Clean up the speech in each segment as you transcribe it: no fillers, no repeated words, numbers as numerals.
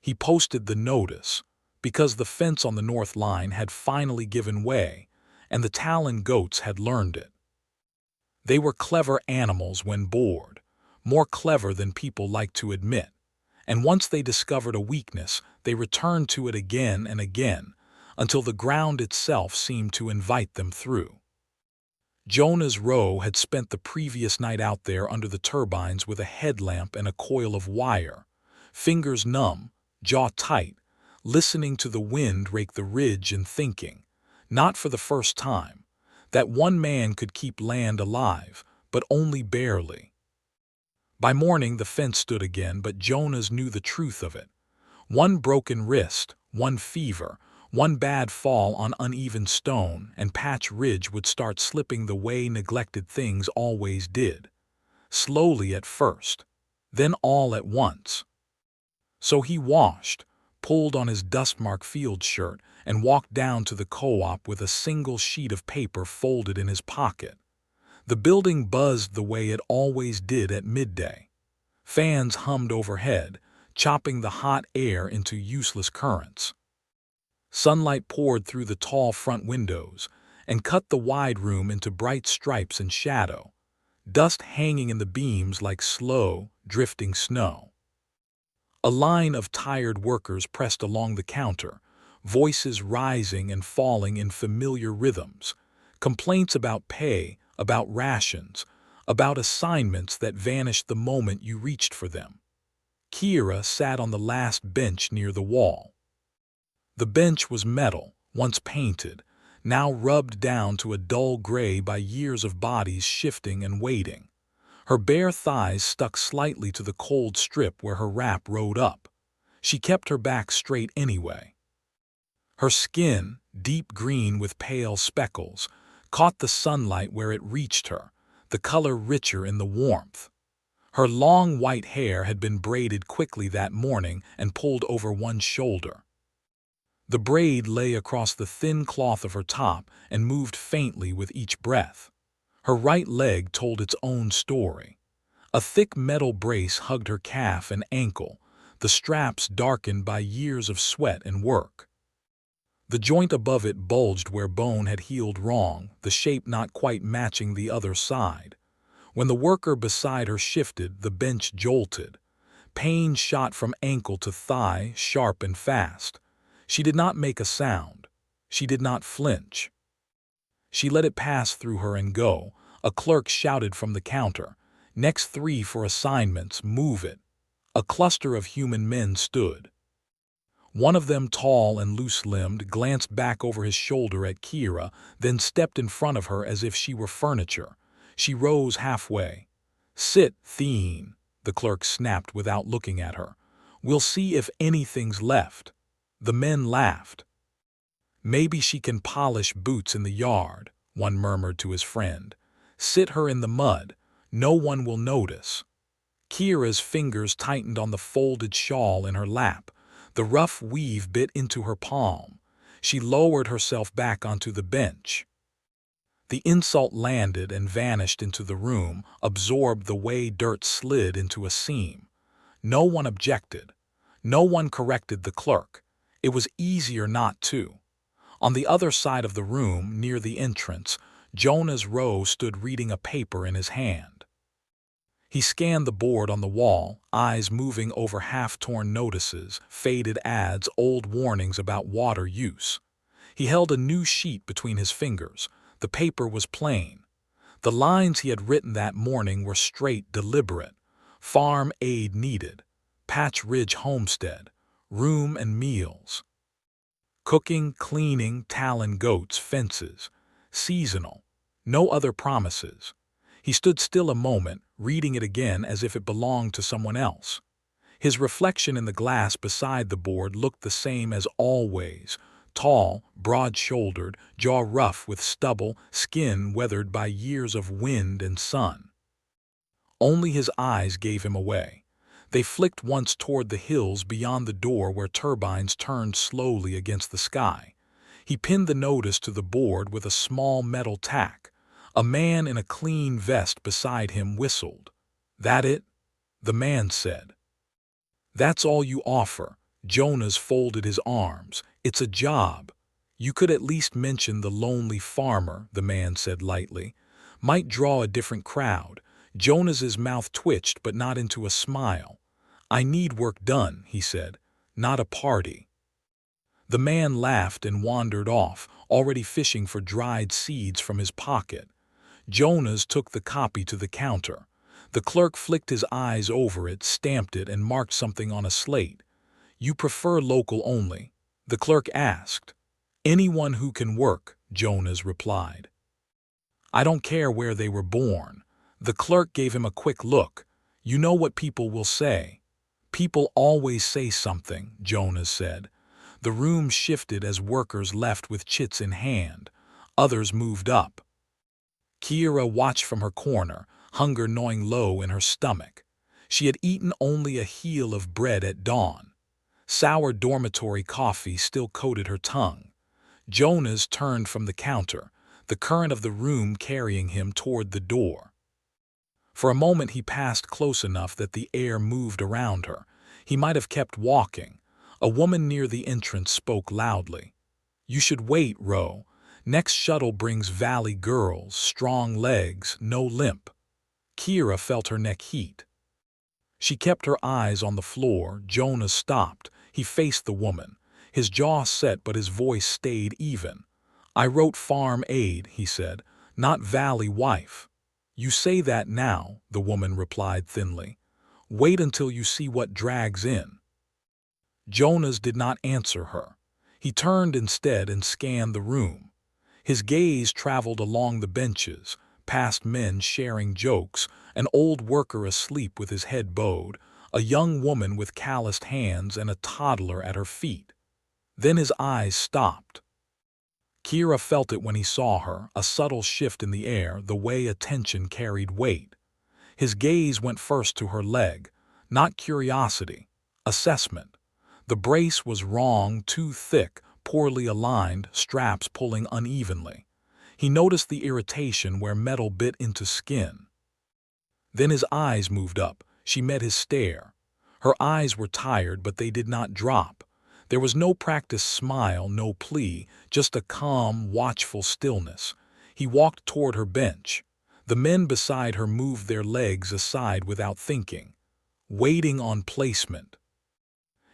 He posted the notice, because the fence on the north line had finally given way, and the Talon goats had learned it. They were clever animals when bored, more clever than people like to admit, and once they discovered a weakness, they returned to it again and again, until the ground itself seemed to invite them through. Jonah's row had spent the previous night out there under the turbines with a headlamp and a coil of wire, fingers numb, jaw tight, listening to the wind rake the ridge and thinking, not for the first time, that one man could keep land alive, but only barely. By morning the fence stood again, but Jonah's knew the truth of it. One broken wrist, one fever, one bad fall on uneven stone, and Patch Ridge would start slipping the way neglected things always did. Slowly at first, then all at once. So he washed, pulled on his dust-marked field shirt, and walked down to the co-op with a single sheet of paper folded in his pocket. The building buzzed the way it always did at midday. Fans hummed overhead, chopping the hot air into useless currents. Sunlight poured through the tall front windows and cut the wide room into bright stripes and shadow, dust hanging in the beams like slow, drifting snow. A line of tired workers pressed along the counter, voices rising and falling in familiar rhythms, complaints about pay, about rations, about assignments that vanished the moment you reached for them. Kira sat on the last bench near the wall. The bench was metal, once painted, now rubbed down to a dull gray by years of bodies shifting and waiting. Her bare thighs stuck slightly to the cold strip where her wrap rode up. She kept her back straight anyway. Her skin, deep green with pale speckles, caught the sunlight where it reached her, the color richer in the warmth. Her long white hair had been braided quickly that morning and pulled over one shoulder. The braid lay across the thin cloth of her top and moved faintly with each breath. Her right leg told its own story. A thick metal brace hugged her calf and ankle, the straps darkened by years of sweat and work. The joint above it bulged where bone had healed wrong, the shape not quite matching the other side. When the worker beside her shifted, the bench jolted. Pain shot from ankle to thigh, sharp and fast. She did not make a sound. She did not flinch. She let it pass through her and go. A clerk shouted from the counter, "Next 3 for assignments, move it." A cluster of human men stood. One of them, tall and loose-limbed, glanced back over his shoulder at Kira, then stepped in front of her as if she were furniture. She rose halfway. "Sit, Theen," the clerk snapped without looking at her. "We'll see if anything's left." The men laughed. "Maybe she can polish boots in the yard," one murmured to his friend. "Sit her in the mud. No one will notice." Kira's fingers tightened on the folded shawl in her lap. The rough weave bit into her palm. She lowered herself back onto the bench. The insult landed and vanished into the room, absorbed the way dirt slid into a seam. No one objected. No one corrected the clerk. It was easier not to. On the other side of the room, near the entrance, Jonah's row stood reading a paper in his hand. He scanned the board on the wall, eyes moving over half-torn notices, faded ads, old warnings about water use. He held a new sheet between his fingers. The paper was plain. The lines he had written that morning were straight, deliberate. Farm aid needed. Patch Ridge homestead. Room and meals. Cooking, cleaning, Talon goats, fences. Seasonal. No other promises. He stood still a moment, reading it again as if it belonged to someone else. His reflection in the glass beside the board looked the same as always. Tall, broad-shouldered, jaw rough with stubble, skin weathered by years of wind and sun. Only his eyes gave him away. They flicked once toward the hills beyond the door where turbines turned slowly against the sky. He pinned the notice to the board with a small metal tack. A man in a clean vest beside him whistled. "That it?" the man said. "That's all you offer," Jonas folded his arms. "It's a job." "You could at least mention the lonely farmer," the man said lightly. "Might draw a different crowd." Jonas's mouth twitched, but not into a smile. "I need work done," he said, "not a party." The man laughed and wandered off, already fishing for dried seeds from his pocket. Jonas took the copy to the counter. The clerk flicked his eyes over it, stamped it, and marked something on a slate. "You prefer local only?" the clerk asked. "Anyone who can work," Jonas replied. "I don't care where they were born." The clerk gave him a quick look. "You know what people will say." "People always say something," Jonas said. The room shifted as workers left with chits in hand. Others moved up. Kira watched from her corner, hunger gnawing low in her stomach. She had eaten only a heel of bread at dawn. Sour dormitory coffee still coated her tongue. Jonas turned from the counter, the current of the room carrying him toward the door. For a moment he passed close enough that the air moved around her. He might have kept walking. A woman near the entrance spoke loudly. "You should wait, Ro. Next shuttle brings Valley girls, strong legs, no limp." Kira felt her neck heat. She kept her eyes on the floor. Jonas stopped. He faced the woman. His jaw set, but his voice stayed even. "I wrote farm aide," he said, "not Valley wife." "You say that now," the woman replied thinly. "Wait until you see what drags in." Jonas did not answer her. He turned instead and scanned the room. His gaze traveled along the benches, past men sharing jokes, an old worker asleep with his head bowed, a young woman with calloused hands, and a toddler at her feet. Then his eyes stopped. Kira felt it when he saw her, a subtle shift in the air, the way attention carried weight. His gaze went first to her leg, not curiosity, assessment. The brace was wrong, too thick, poorly aligned, straps pulling unevenly. He noticed the irritation where metal bit into skin. Then his eyes moved up. She met his stare. Her eyes were tired, but they did not drop. There was no practiced smile, no plea, just a calm, watchful stillness. He walked toward her bench. The men beside her moved their legs aside without thinking, waiting on placement.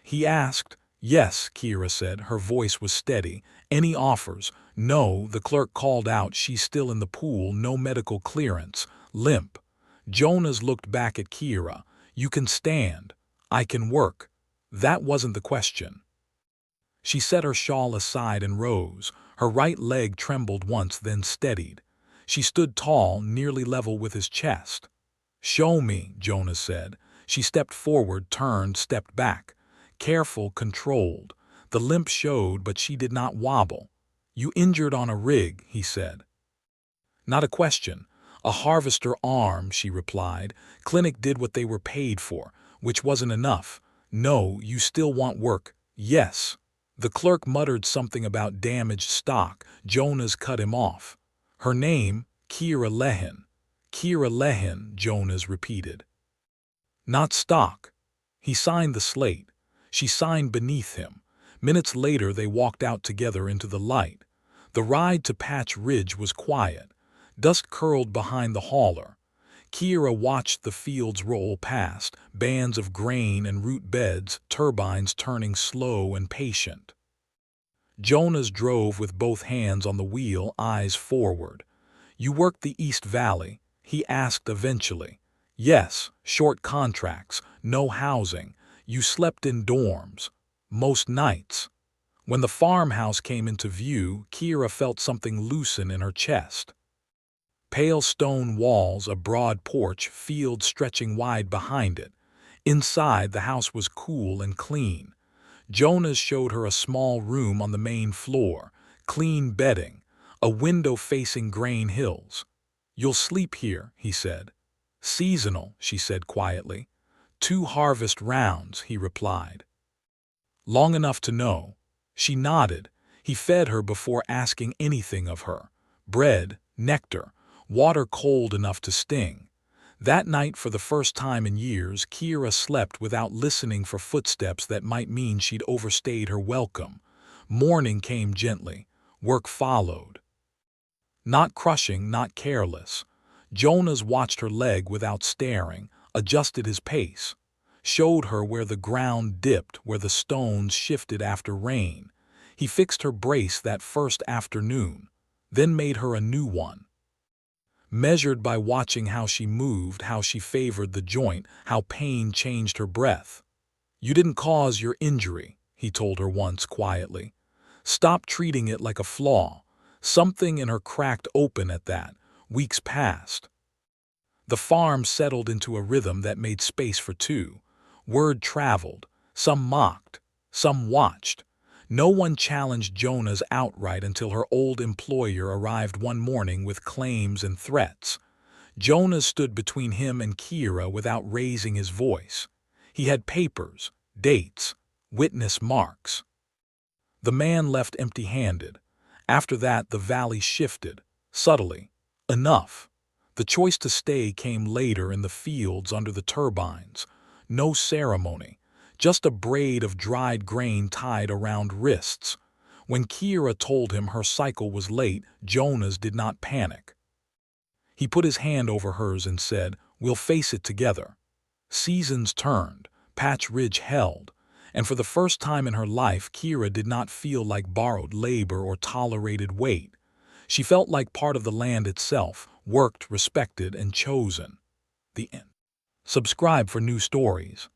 He asked. "Yes," Kira said. Her voice was steady. "Any offers?" "No," the clerk called out. "She's still in the pool, no medical clearance, limp." Jonas looked back at Kira. "You can stand. I can work." That wasn't the question. She set her shawl aside and rose. Her right leg trembled once, then steadied. She stood tall, nearly level with his chest. "Show me," Jonas said. She stepped forward, turned, stepped back. Careful, controlled. The limp showed, but she did not wobble. "You injured on a rig," he said. Not a question. "A harvester arm," she replied. "Clinic did what they were paid for, which wasn't enough." "No, you still want work." "Yes." The clerk muttered something about damaged stock. Jonas cut him off. "Her name, Kira Lehin." "Kira Lehin," Jonas repeated. "Not stock." He signed the slate. She signed beneath him. Minutes later they walked out together into the light. The ride to Patch Ridge was quiet. Dust curled behind the hauler. Kira watched the fields roll past, bands of grain and root beds, turbines turning slow and patient. Jonas drove with both hands on the wheel, eyes forward. "You worked the East Valley?" he asked eventually. "Yes, short contracts, no housing. You slept in dorms. Most nights." When the farmhouse came into view, Kira felt something loosen in her chest. Pale stone walls, a broad porch, field stretching wide behind it. Inside, the house was cool and clean. Jonas showed her a small room on the main floor, clean bedding, a window facing grain hills. "You'll sleep here," he said. "Seasonal," she said quietly. "2 harvest rounds," he replied. "Long enough to know." She nodded. He fed her before asking anything of her. Bread, nectar, water cold enough to sting. That night, for the first time in years, Kira slept without listening for footsteps that might mean she'd overstayed her welcome. Morning came gently. Work followed. Not crushing, not careless. Jonas watched her leg without staring, adjusted his pace, showed her where the ground dipped, where the stones shifted after rain. He fixed her brace that first afternoon, then made her a new one. Measured by watching how she moved, how she favored the joint, how pain changed her breath. "You didn't cause your injury," he told her once quietly. "Stop treating it like a flaw." Something in her cracked open at that. Weeks passed. The farm settled into a rhythm that made space for two. Word traveled. Some mocked. Some watched. No one challenged Jonas outright until her old employer arrived one morning with claims and threats. Jonas stood between him and Kira without raising his voice. He had papers, dates, witness marks. The man left empty-handed. After that, the valley shifted, subtly. Enough. The choice to stay came later in the fields under the turbines. No ceremony, just a braid of dried grain tied around wrists. When Kira told him her cycle was late, Jonas did not panic. He put his hand over hers and said, "We'll face it together." Seasons turned, Patch Ridge held, and for the first time in her life, Kira did not feel like borrowed labor or tolerated weight. She felt like part of the land itself, worked, respected, and chosen. The end. Subscribe for new stories.